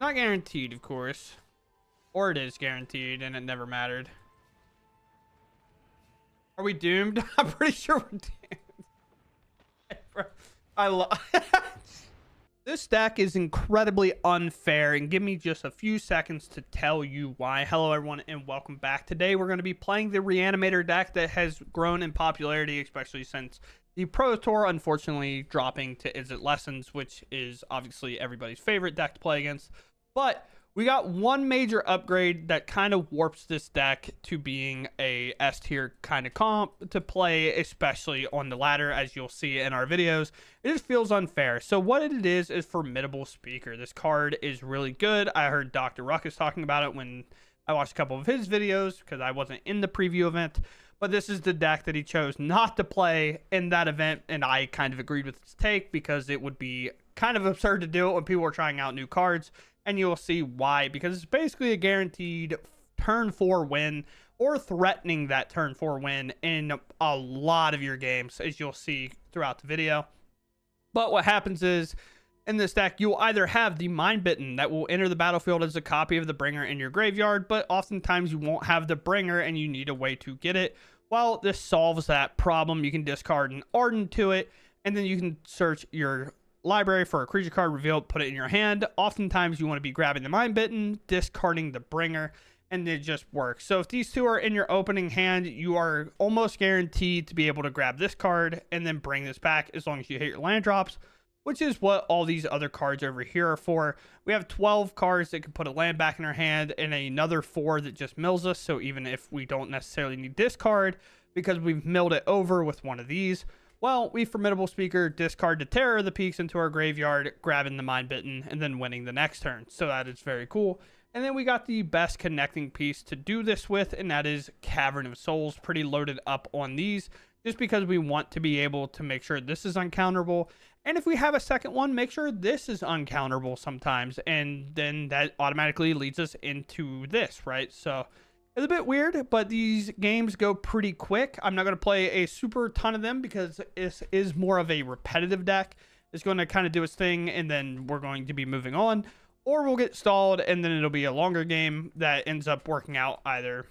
Not guaranteed, of course. Or it is guaranteed, and it never mattered. Are we doomed? I'm pretty sure we're doomed. I love... This deck is incredibly unfair, and give me just a few seconds to tell you why. Hello everyone and welcome back. Today we're going to be playing the Reanimator deck that has grown in popularity, especially since the Pro Tour unfortunately dropping to Is It Lessons, which is obviously everybody's favorite deck to play against. But we got one major upgrade that kind of warps this deck to being a S tier kind of comp to play, especially on the ladder, as you'll see in our videos. It just feels unfair. So what it is Formidable Speaker. This card is really good. I heard Dr. Ruckus talking about it when I watched a couple of his videos because I wasn't in the preview event. But this is the deck that he chose not to play in that event, and I kind of agreed with his take because it would be kind of absurd to do it when people are trying out new cards. And you'll see why, because it's basically a guaranteed turn 4 win or threatening that turn 4 win in a lot of your games, as you'll see throughout the video. But what happens is, in this deck, you'll either have the Mind Bitten that will enter the battlefield as a copy of the Bringer in your graveyard, but oftentimes you won't have the Bringer and you need a way to get it. Well, this solves that problem. You can discard an Ardent to it, and then you can search your library for a creature card revealed, put it in your hand. Oftentimes you want to be grabbing the Mind Bitten, discarding the Bringer, and it just works. So if these two are in your opening hand, you are almost guaranteed to be able to grab this card and then bring this back as long as you hit your land drops, which is what all these other cards over here are for. We have 12 cards that can put a land back in our hand and another 4 that just mills us. So even if we don't necessarily need this card because we've milled it over with one of these, well, we Formidable Speaker, discard the Terror of the Peaks into our graveyard, grabbing the Mind Bitten, and then winning the next turn. So that is very cool. And then we got the best connecting piece to do this with, and that is Cavern of Souls. Pretty loaded up on these, just because we want to be able to make sure this is uncounterable. And if we have a second one, make sure this is uncounterable sometimes. And then that automatically leads us into this, right? So it's a bit weird, but these games go pretty quick. I'm not going to play a super ton of them because this is more of a repetitive deck. It's going to kind of do its thing, and then we're going to be moving on. Or we'll get stalled, and then it'll be a longer game that ends up working out either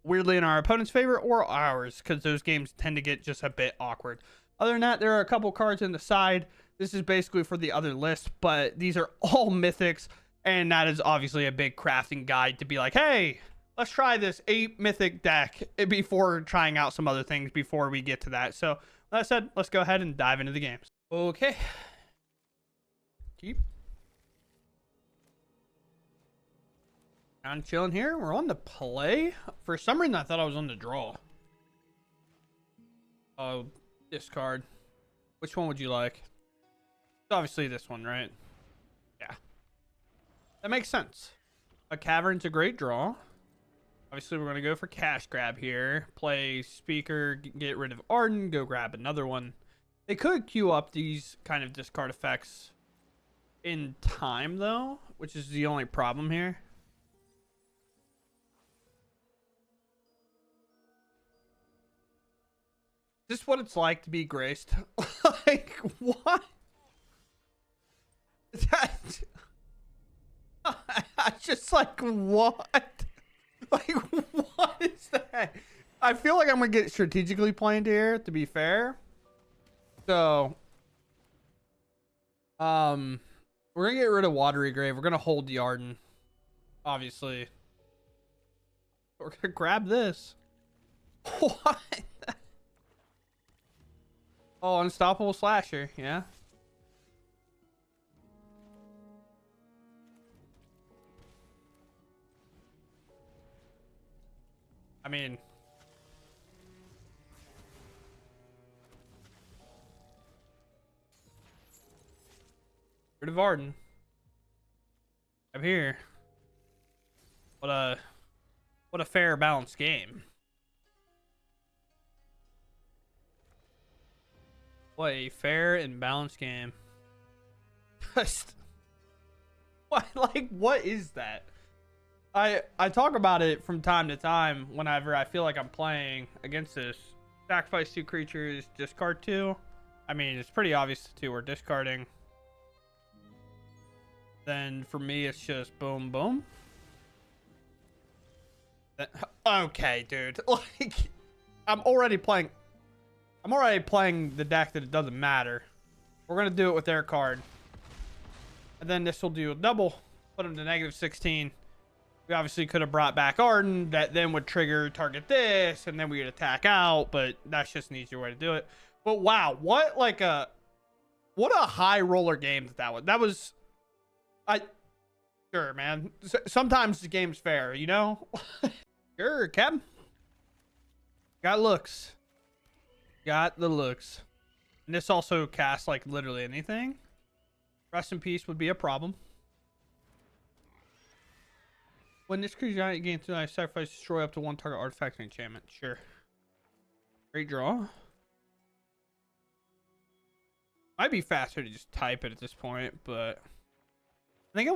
weirdly in our opponent's favor or ours, because those games tend to get just a bit awkward. Other than that, there are a couple cards in the side. This is basically for the other list, but these are all mythics, and that is obviously a big crafting guide to be like, hey, let's try this 8 mythic deck before trying out some other things before we get to that. So, like I said, let's go ahead and dive into the games. Okay. Keep. I'm chilling here. We're on the play. For some reason, I thought I was on the draw. Oh, discard. Which one would you like? It's obviously this one, right? Yeah. That makes sense. A Cavern's a great draw. Obviously, we're going to go for cash grab here. Play Speaker, get rid of Arden, go grab another one. They could queue up these kind of discard effects in time, though, which is the only problem here. Is this what it's like to be graced? Like, what? I just like, what? Like, what is that? I feel like I'm gonna get strategically planned here, to be fair. So we're gonna get rid of Watery Grave. We're gonna hold the Arden, obviously. We're gonna grab this. What? Oh, Unstoppable Slasher, yeah. I mean, rid of Arden. I'm here. What a fair, balanced game. What a fair and balanced game. Just what, like, what is that? I talk about it from time to time whenever I feel like I'm playing against this. Sacrifice 2 creatures, discard 2. I mean, it's pretty obvious the 2 we're discarding. Then for me, it's just boom, boom. Okay, dude. Like, I'm already playing the deck that it doesn't matter. We're going to do it with their card. And then this will do a double. Put them to -16. We obviously could have brought back Arden. That then would trigger target this. And then we would attack out. But that's just an easier way to do it. But wow. What a high roller game that was. That was... Sure, man. Sometimes the game's fair, you know? Sure, Cap. Got looks. Got the looks. And this also casts, like, literally anything. Rest in peace would be a problem. When this creature giant gains 2 life, sacrifice, destroy up to 1 target artifact and enchantment. Sure. Great draw. Might be faster to just type it at this point, but I think I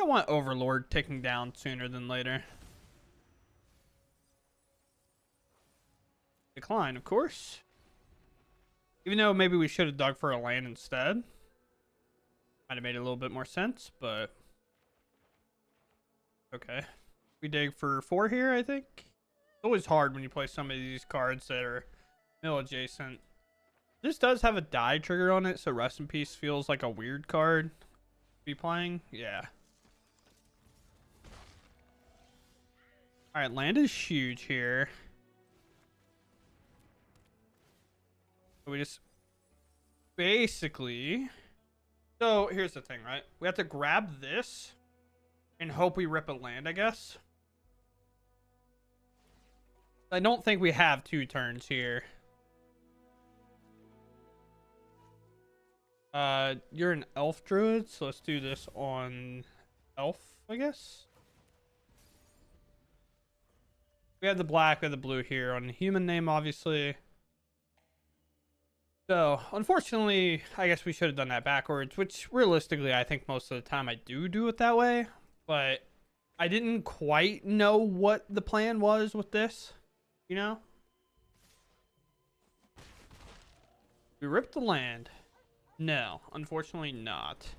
want Overlord ticking down sooner than later. Decline, of course. Even though maybe we should have dug for a land instead. Might have made a little bit more sense, but okay. We dig for 4 here, I think. It's always hard when you play some of these cards that are mill adjacent. This does have a die trigger on it, so Rest in Peace feels like a weird card to be playing. Yeah. Alright, land is huge here. We just basically... So, here's the thing, right? We have to grab this and hope we rip a land, I guess. I don't think we have 2 turns here. You're an elf druid, so let's do this on elf, I guess. We have the black, we have the blue here on human name, obviously. So, unfortunately, I guess we should have done that backwards, which realistically, I think most of the time I do it that way. But I didn't quite know what the plan was with this, you know? We ripped the land. No, unfortunately not.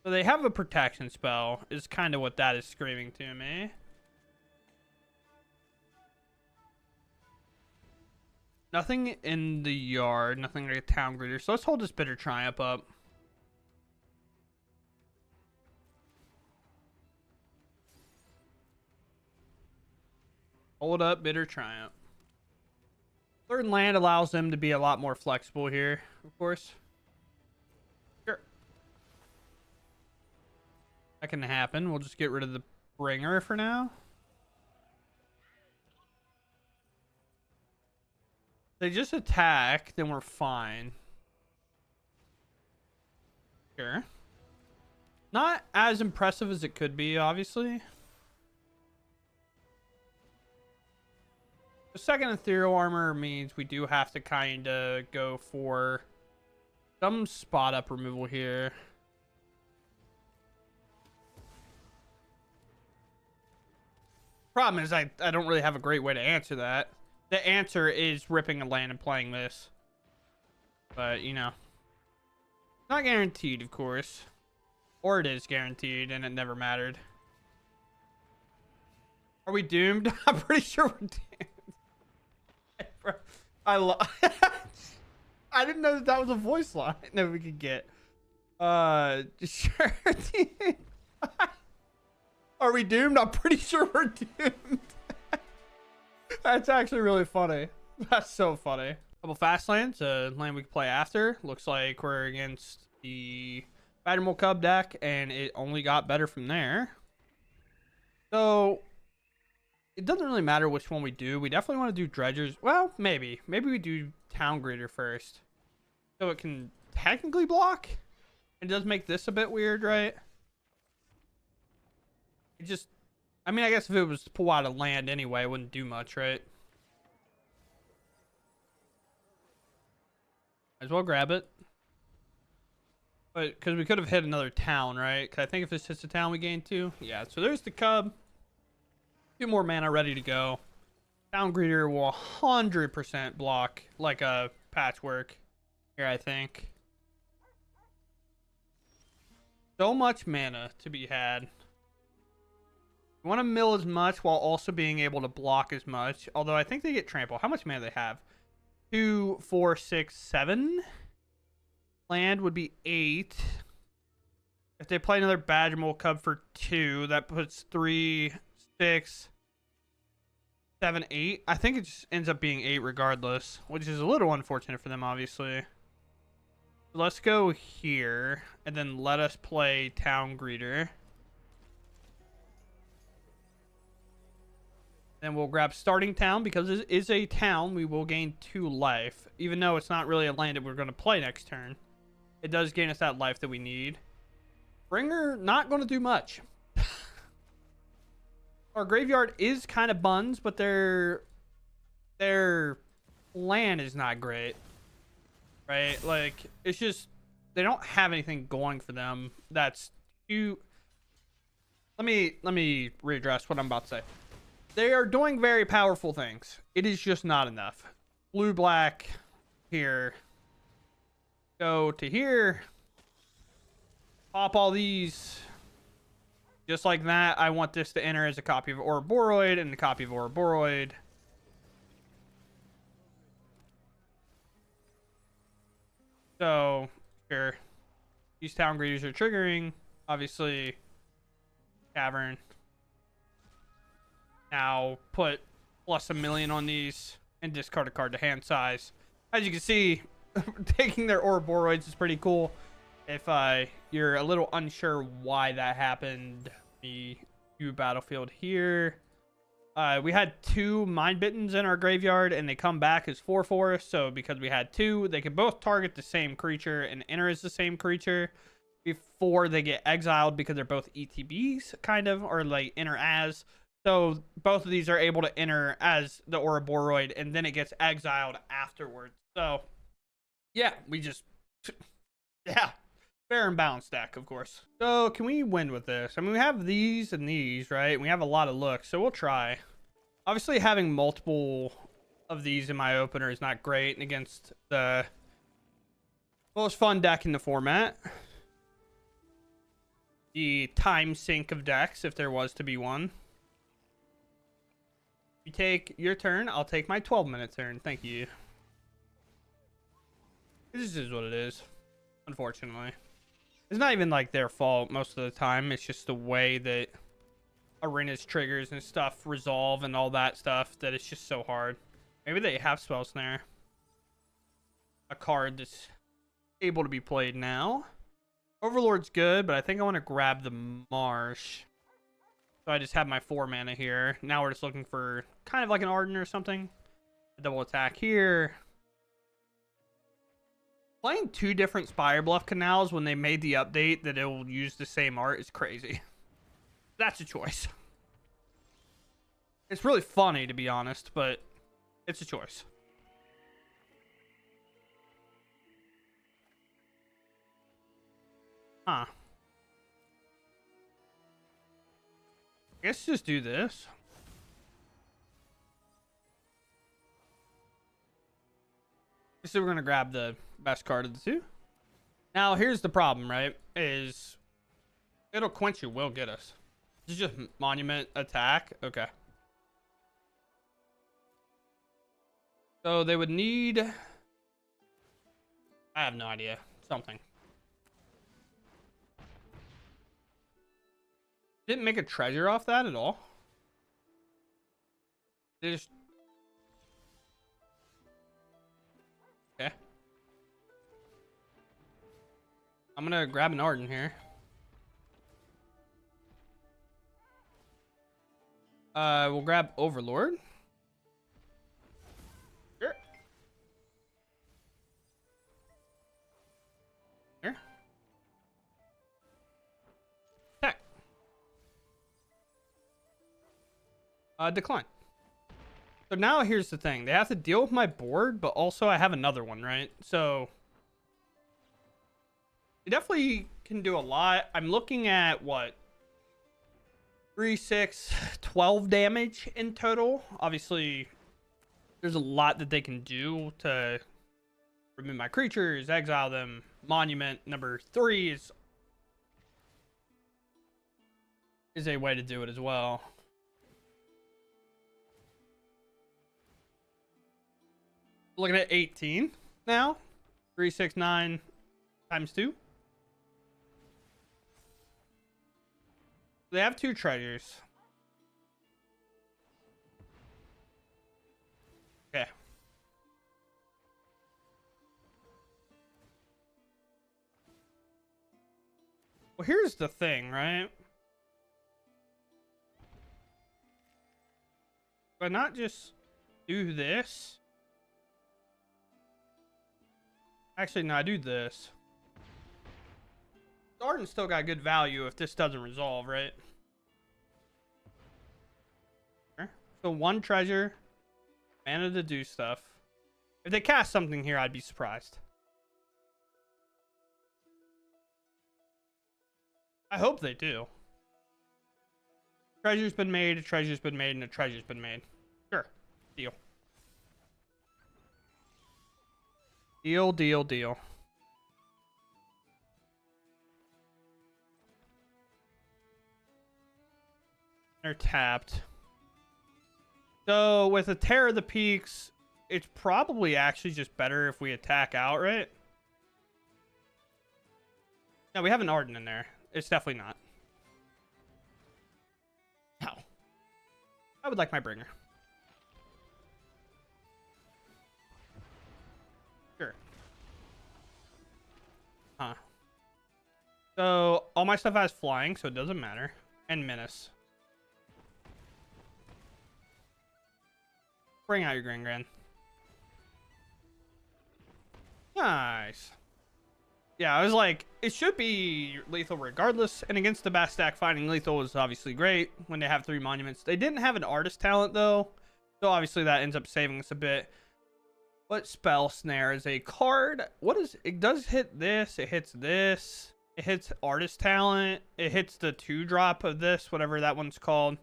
So they have a protection spell, is kind of what that is screaming to me. Nothing in the yard, nothing like a town greeter. So let's hold this Bitter Triumph up. Hold up, Bitter Triumph. Third land allows them to be a lot more flexible here, of course. Sure. That can happen. We'll just get rid of the Bringer for now. They just attack, then we're fine. Sure. Not as impressive as it could be, obviously. The second ethereal armor means we do have to kind of go for some spot up removal here. Problem is I don't really have a great way to answer that. The answer is ripping a land and playing this. But, you know. Not guaranteed, of course. Or it is guaranteed, and it never mattered. Are we doomed? I'm pretty sure we're doomed. I didn't know that was a voice line that we could get. Sure. Are we doomed? I'm pretty sure we're doomed. That's actually really funny. That's so funny. Couple fast lands, land we can play after. Looks like we're against the Battermole Cub deck, and it only got better from there. So it doesn't really matter which one we do. We definitely want to do Dredgers. Well, maybe we do Town Greeter first, so it can technically block. It does make this a bit weird, right? It just, I mean, I guess if it was to pull out a land anyway, it wouldn't do much, right? Might as well grab it. But, because we could have hit another town, right? Because I think if this hits a town, we gain 2. Yeah, so there's the Cub. 2 more mana ready to go. Town Greeter will 100% block like a Patchwork here, I think. so much mana to be had. You want to mill as much while also being able to block as much. Although I think they get trample. How much mana do they have? 2, 4, 6, 7. Land would be 8. If they play another Badger Mole Cub for 2, that puts 3, 6, 7, 8. I think it just ends up being 8 regardless, which is a little unfortunate for them, obviously. Let's go here, and then let us play Town Greeter. Then we'll grab Starting Town, because it is a town. We will gain 2 life. Even though it's not really a land that we're going to play next turn, it does gain us that life that we need. Bringer, not going to do much. Our graveyard is kind of buns, but their land is not great. Right? Like, it's just, they don't have anything going for them that's too... Let me readdress what I'm about to say. They are doing very powerful things. It is just not enough. Blue, black, here. Go to here. Pop all these. Just like that, I want this to enter as a copy of Ouroboros and a copy of Ouroboros. So, here. These town greeters are triggering. Obviously, Cavern. Now, put plus a million on these and discard a card to hand size. As you can see, taking their Ouroboros is pretty cool. If you're a little unsure why that happened, the battlefield here. We had 2 Mind Bittens in our graveyard, and they come back as 4 for us. So because we had 2, they can both target the same creature and enter as the same creature before they get exiled, because they're both ETBs, kind of, or like enter as. So both of these are able to enter as the Ouroboros, and then it gets exiled afterwards. So yeah, we just yeah. Fair and balanced deck, of course. So, can we win with this? I mean, we have these and these, right? We have a lot of looks, so we'll try. Obviously, having multiple of these in my opener is not great against the most fun deck in the format. The time sink of decks, if there was to be one. You take your turn, I'll take my 12-minute turn. Thank you. This is what it is, unfortunately. It's not even like their fault most of the time. It's just the way that Arena's triggers and stuff resolve and all that stuff that it's just so hard. Maybe they have Spell Snare. A card that's able to be played now. Overlord's good, but I think I want to grab the Marsh. So I just have my 4 mana here. Now we're just looking for kind of like an Arden or something. A double attack here. Playing 2 different Spire Bluff Canals when they made the update that it will use the same art is crazy. That's a choice. It's really funny, to be honest, but it's a choice. Huh. I guess just do this. So we're going to grab the best card of the 2. Now, here's the problem, right? Is it'll quench your will get us. This is just monument attack. Okay. So they would need... I have no idea. Something. Didn't make a treasure off that at all. They just... Okay. I'm gonna grab an Arden here. We'll grab Overlord. Sure. Here. Tech. Decline. So now here's the thing. They have to deal with my board, but also I have another one, right? So they definitely can do a lot. I'm looking at what? 3, 6, 12 damage in total. Obviously, there's a lot that they can do to remove my creatures, exile them. Monument number 3 is is a way to do it as well. Looking at 18 now. 369 times 2. They have 2 treasures. Okay. Well, here's the thing, right? Why not just do this? Actually, no, I do this. Arden still got good value if this doesn't resolve, right? So 1 treasure, mana to do stuff. If they cast something here, I'd be surprised. I hope they do. Treasure's been made, a treasure's been made, and a treasure's been made. Sure. Deal. Deal, deal, deal. They're tapped. So with a Terror of the Peaks, it's probably actually just better if we attack outright. No, we have an Arden in there. It's definitely not. No. I would like my bringer. Sure. Huh. So all my stuff has flying, so it doesn't matter. And menace. Bring out your Grand Grand. Nice. Yeah, I was like, it should be lethal regardless. And against the Bastak, finding lethal is obviously great when they have 3 monuments. They didn't have an artist talent though, so obviously that ends up saving us a bit. But Spell Snare is a card. What is it? Does hit this. It hits this. It hits artist talent. It hits the 2-drop of this, whatever that one's called.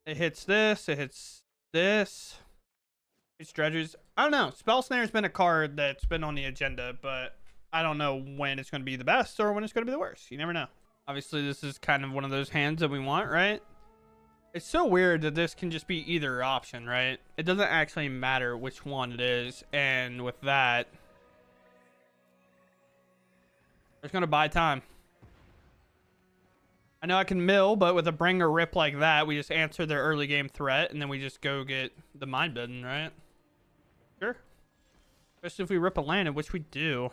It hits this. It hits this. It's dredges. I don't know. Spell Snare has been a card that's been on the agenda, but I don't know when it's going to be the best or when it's going to be the worst. You never know. Obviously, this is kind of one of those hands that we want, right? It's so weird that this can just be either option, right? It doesn't actually matter which one it is. And with that, it's going to buy time. I know I can mill, but with a bring or rip like that, we just answer their early game threat, and then we just go get the mind bidden, right? Sure. Especially if we rip a land, which we do.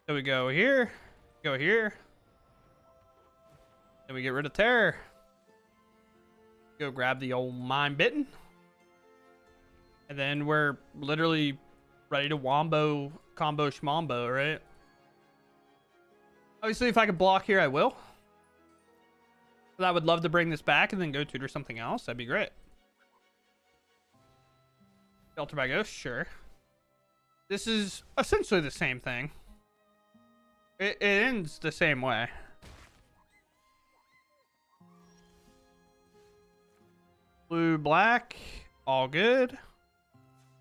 So we go here, then we get rid of terror. Go grab the old mind bitten. And then we're literally ready to wombo, combo, schmombo, right? Obviously, if I could block here, I will. But I would love to bring this back and then go tutor something else. That'd be great. Shelter by Ghost, sure. This is essentially the same thing. It ends the same way. Blue, black, all good.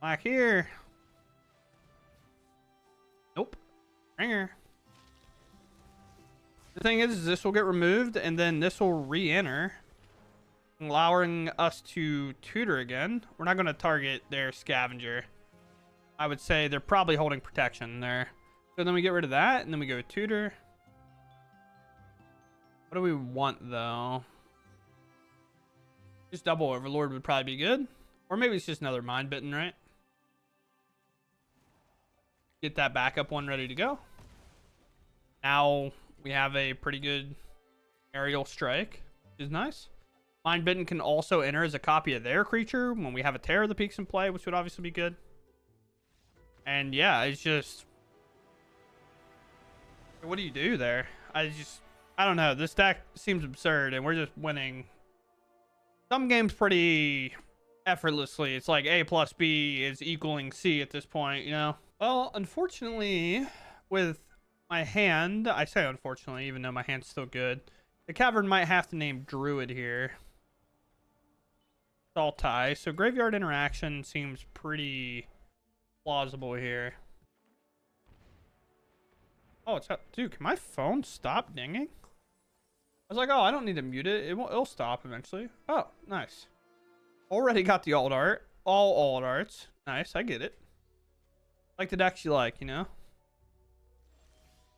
Black here. Nope. Ringer. The thing is this will get removed, and then this will re-enter, allowing us to tutor again. We're not going to target their scavenger. I would say they're probably holding protection there. So then we get rid of that, and then we go tutor. What do we want, though? Just double Overlord would probably be good. Or maybe it's just another Mind Bitten, right? Get that backup one ready to go. Now we have a pretty good aerial strike, which is nice. Mind Bitten can also enter as a copy of their creature when we have a Terror of the Peaks in play, which would obviously be good. And yeah, it's just... what do you do there? I don't know. This deck seems absurd, and we're just winning some games pretty effortlessly. It's like A plus B is equaling C at this point, you know? Well, unfortunately, with my hand, I say unfortunately, even though my hand's still good, the Cavern might have to name Druid here. It's all tie. So Graveyard Interaction seems pretty plausible here. Oh, it's up. Dude, can my phone stop dinging? was like, oh, I don't need to mute it. It'll stop eventually. Oh, nice. Already got the alt art. All alt arts. Nice, I get it. Like the decks you like, you know?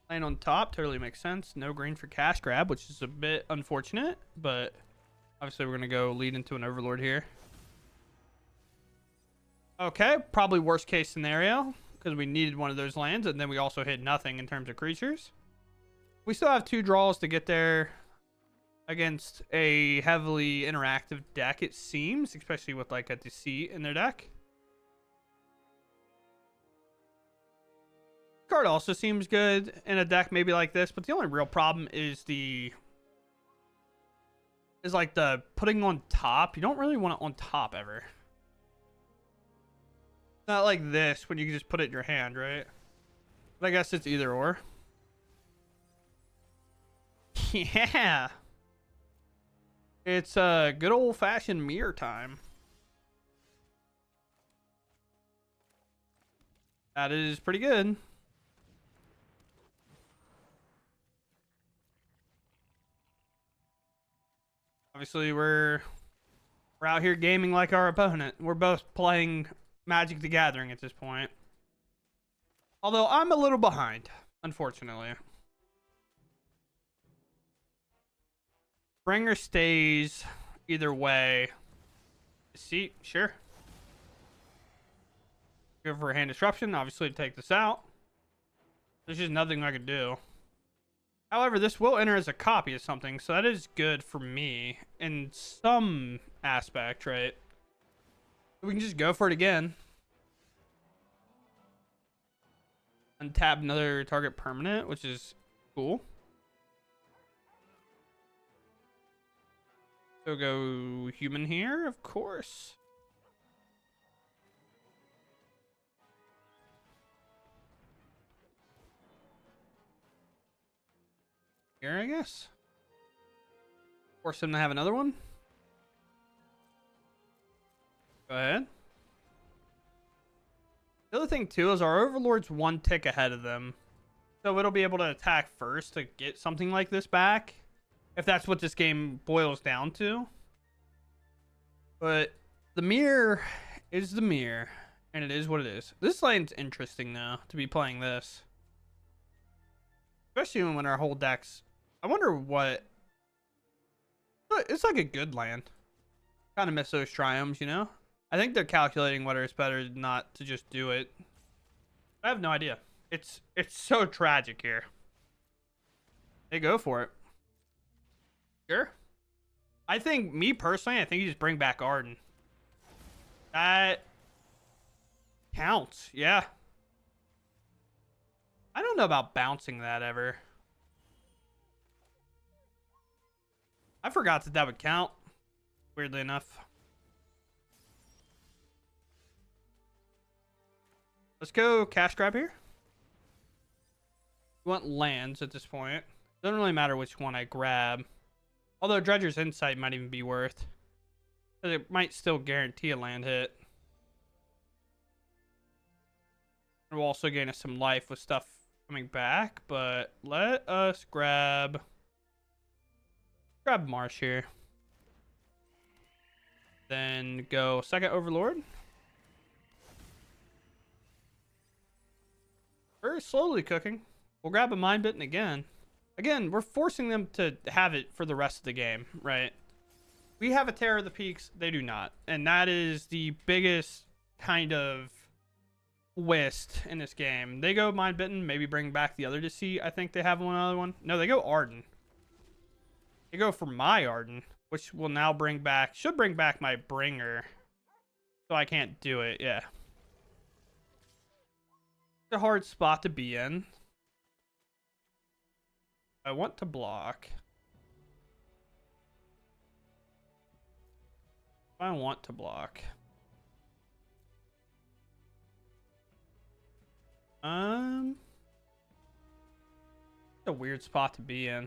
Playing on top totally makes sense. No green for cash grab, which is a bit unfortunate, but obviously we're going to go lead into an Overlord here. Okay, probably worst case scenario, because we needed one of those lands, and then we also hit nothing in terms of creatures. We still have 2 draws to get there against a heavily interactive deck, it seems, especially with like a Deceit in their deck. Card also seems good in a deck maybe like this, but the only real problem is like the putting on top. You don't really want it on top ever. Not like this when you can just put it in your hand, right? But I guess it's either or. Yeah. It's a good old-fashioned mirror time. That is pretty good. Obviously, we're out here gaming like our opponent. We're both playing Magic the Gathering at this point. Although I'm a little behind, unfortunately. Bringer stays either way. See, sure. Go for a hand disruption, obviously, to take this out. There's just nothing I could do. However, this will enter as a copy of something, so that is good for me in some aspect, right? We can just go for it again. Untap another target permanent, which is cool. So go human here, of course. Here, I guess. Force him to have another one. Go ahead. The other thing, too, is our Overlord's 1 tick ahead of them. So it'll be able to attack first to get something like this back. If that's what this game boils down to. But the mirror is the mirror. And it is what it is. This lane's interesting, though, to be playing this. Especially when our whole deck's... I wonder what... It's like a good land. Kind of miss those triomes, you know? I think they're calculating whether it's better not to just do it. I have no idea. It's so tragic here. They go for it. Sure. I think, me personally, I think you just bring back Arden. That counts, yeah. I don't know about bouncing that ever. I forgot that would count, weirdly enough. Let's go cash grab here. We want lands at this point. Doesn't really matter which one I grab. Although Dredger's Insight might even be worth. But it might still guarantee a land hit. We'll also gain us some life with stuff coming back. But let us grab Marsh here. Then go second Overlord. Very slowly cooking. We'll grab a Mind Bitten again. Again, we're forcing them to have it for the rest of the game, right? We have a Terror of the Peaks. They do not. And that is the biggest kind of twist in this game. They go Mind Bitten, maybe bring back the other Deceit. I think they have one other one. No, they go Arden. They go for my Arden, which will now bring back... Should bring back my Bringer. So I can't do it, yeah. It's a hard spot to be in. I want to block. I want to block. It's a weird spot to be in.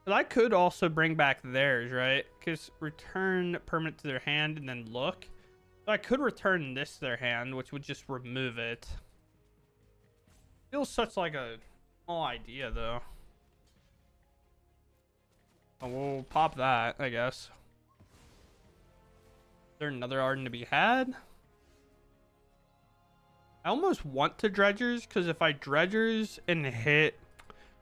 But I could also bring back theirs, right? Because return permanent to their hand and then look. So I could return this to their hand, which would just remove it. Feels such like a small idea, though. Oh, we'll pop that, I guess. Is there another Arden to be had? I almost want to Dredgers, because if I Dredgers and hit...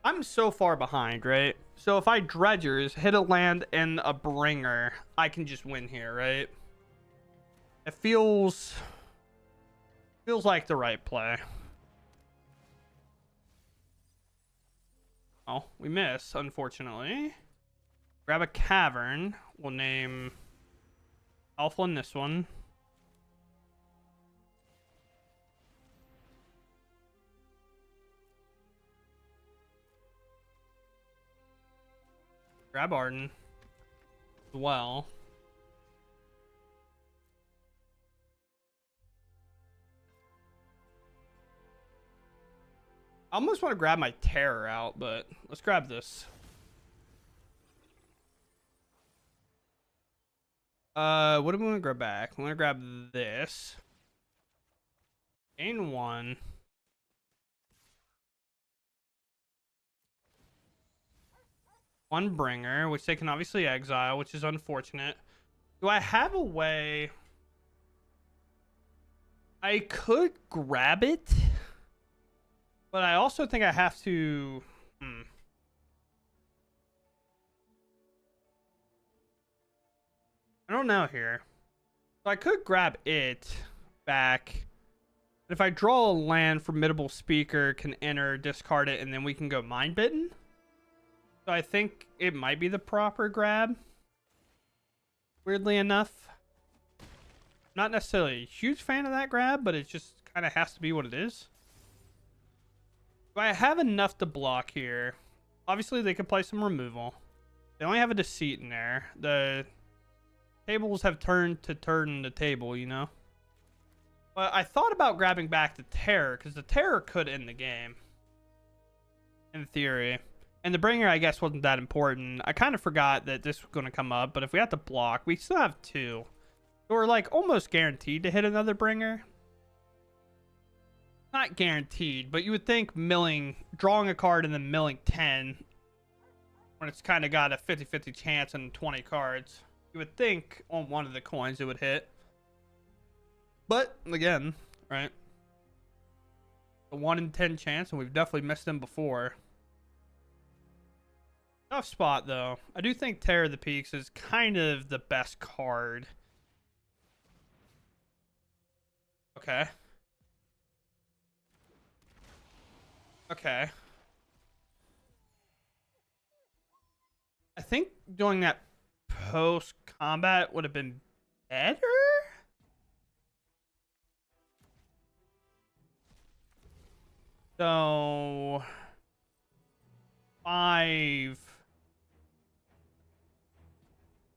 I'm so far behind, right? So if I Dredgers, hit a land and a Bringer, I can just win here, right? It feels like the right play. Oh, we miss, unfortunately. Grab a Cavern. We'll name Alpha in this one. Grab Arden as well. I almost want to grab my Terror out, but let's grab this. What do we want to grab back? We want to grab this. Gain 1. One Bringer, which they can obviously exile, which is unfortunate. Do I have a way? I could grab it, but I also think I have to... I don't know here. So I could grab it back. But if I draw a land, Formidable Speaker can enter, discard it, and then we can go Mind Bitten. So I think it might be the proper grab. Weirdly enough. Not necessarily a huge fan of that grab, but it just kind of has to be what it is. Do I have enough to block here? Obviously, they could play some removal. They only have a Deceit in there. The tables have turned to turn the table, you know? But I thought about grabbing back the Terror, because the Terror could end the game. In theory. And the Bringer, I guess, wasn't that important. I kind of forgot that this was going to come up, but if we have to block, we still have 2. So we're, like, almost guaranteed to hit another Bringer. Not guaranteed, but you would think drawing a card and then milling 10, when it's kind of got a 50-50 chance on 20 cards, you would think on one of the coins it would hit. But, again, right? A 1 in 10 chance, and we've definitely missed them before. Tough spot, though. I do think Terror of the Peaks is kind of the best card. Okay. Okay. I think doing that post-combat would have been better? So... 5...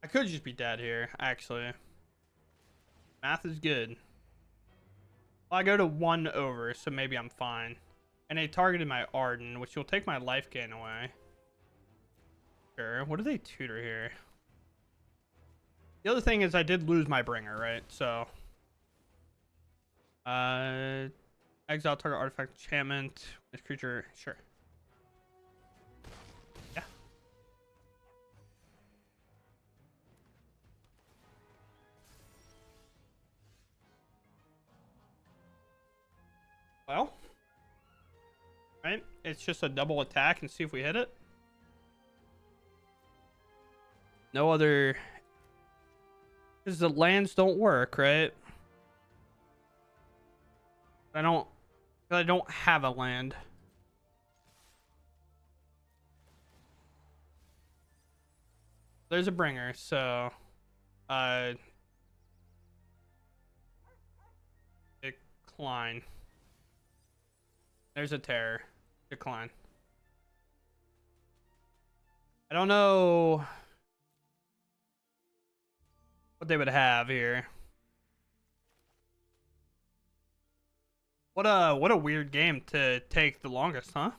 I could just be dead here, actually. Math is good. Well, I go to 1 over, so maybe I'm fine. And they targeted my Arden, which will take my life gain away. Sure. What do they tutor here? The other thing is I did lose my Bringer, right? So... exile target artifact enchantment. This creature... Sure. Yeah. Well... Right? It's just a double attack and see if we hit it. No other... Because the lands don't work, right? I don't have a land. There's a Bringer, so... Decline. There's a Terror. Decline. I don't know what they would have here. What a weird game to take the longest, huh?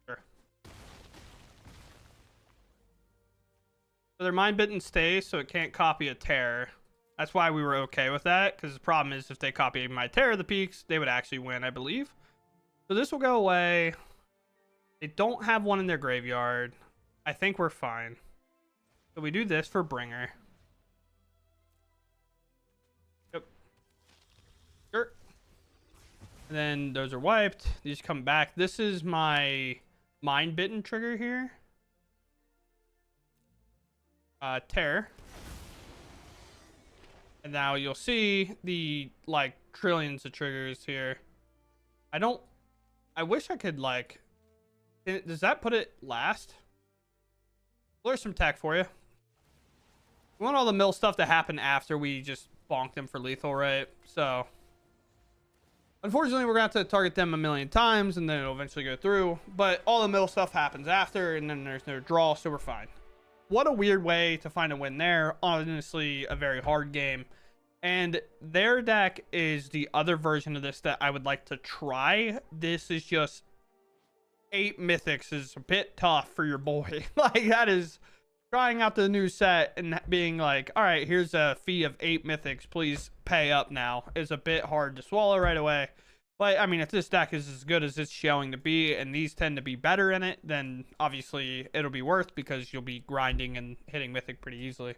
Sure. So their Mind Bitten stays, so it can't copy a Terror. That's why we were okay with that, because the problem is if they copy my Terror of the Peaks, they would actually win, I believe. So this will go away. They don't have one in their graveyard. I think we're fine. So we do this for Bringer. Yep. Sure. And then those are wiped. These come back. This is my Mind Bitten trigger here. Tear. And now you'll see the like trillions of triggers here. I wish I could like, does that put it last? There's some tech for you. We want all the mill stuff to happen after we just bonk them for lethal, right? So unfortunately we're gonna have to target them a million times and then it'll eventually go through, but all the mill stuff happens after and then there's no draw, so we're fine. What a weird way to find a win there. Honestly, a very hard game. And their deck is the other version of this that I would like to try. This is just 8 mythics is a bit tough for your boy. Like, that is trying out the new set and being like, all right, here's a fee of 8 mythics. Please pay up now. Is a bit hard to swallow right away. But, I mean, if this deck is as good as it's showing to be, and these tend to be better in it, then obviously it'll be worth because you'll be grinding and hitting mythic pretty easily.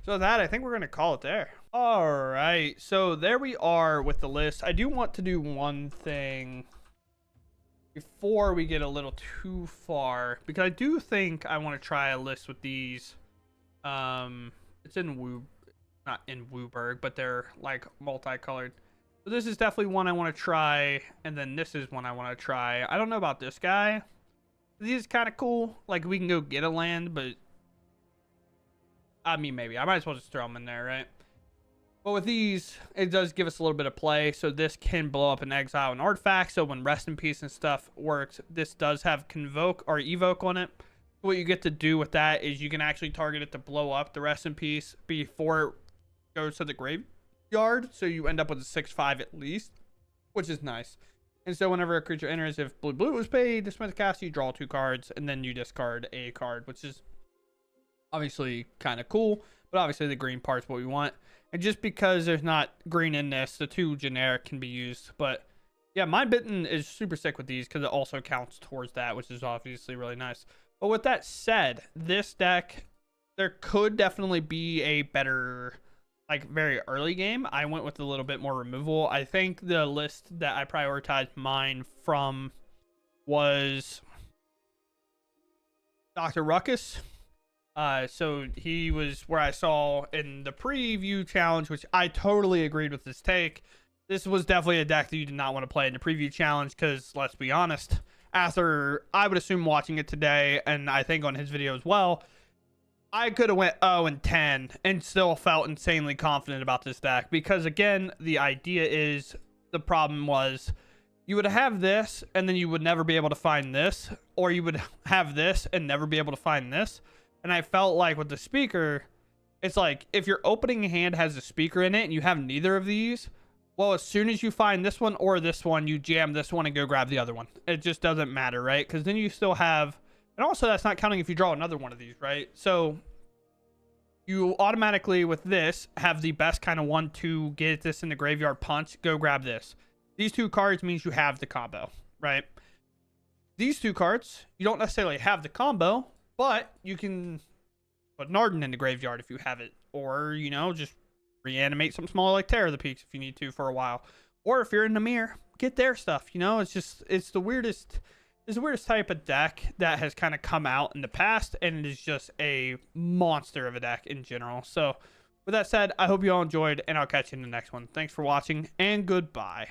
So that, I think we're going to call it there. All right, so there we are with the list. I do want to do one thing before we get a little too far, because I do think I want to try a list with these. It's in not in Wooburg, but they're like multicolored. So this is definitely one I want to try, and then this is one I want to try. I don't know about this guy. This is kind of cool. Like, we can go get a land, but I mean, maybe. I might as well just throw them in there, right? But with these, it does give us a little bit of play. So this can blow up and exile an artifact. So when Rest in Peace and stuff works, this does have Convoke or Evoke on it. What you get to do with that is you can actually target it to blow up the Rest in Peace before it goes to the graveyard. So you end up with a 6/5 at least, which is nice. And so whenever a creature enters, if blue is paid, dismiss the cast, you draw 2 cards, and then you discard a card, which is obviously kind of cool, but obviously the green part's what we want. And just because there's not green in this, the 2 generic can be used. But yeah, Mind Bitten is super sick with these because it also counts towards that, which is obviously really nice. But with that said, this deck, there could definitely be a better, like, very early game. I went with a little bit more removal. I think the list that I prioritized mine from was Dr. Ruckus. So he was where I saw in the preview challenge, which I totally agreed with this take. This was definitely a deck that you did not want to play in the preview challenge because, let's be honest, after I would assume watching it today, and I think on his video as well, I could have went 0-10 and still felt insanely confident about this deck because, again, the idea is the problem was you would have this and then you would never be able to find this, or you would have this and never be able to find this. And I felt like with the speaker, it's like if your opening hand has a speaker in it and you have neither of these, well, as soon as you find this one or this one, you jam this one and go grab the other one. It just doesn't matter, right? Because then you still have, and also that's not counting if you draw another one of these, right? So you automatically with this have the best kind of 1-2 get this in the graveyard punch, go grab this. These 2 cards means you have the combo, right? These 2 cards, you don't necessarily have the combo, but you can put Narden in the graveyard if you have it. Or, you know, just reanimate something small like Terror of the Peaks if you need to for a while. Or if you're in the mirror, get their stuff. You know, it's the weirdest type of deck that has kind of come out in the past. And it is just a monster of a deck in general. So with that said, I hope you all enjoyed and I'll catch you in the next one. Thanks for watching and goodbye.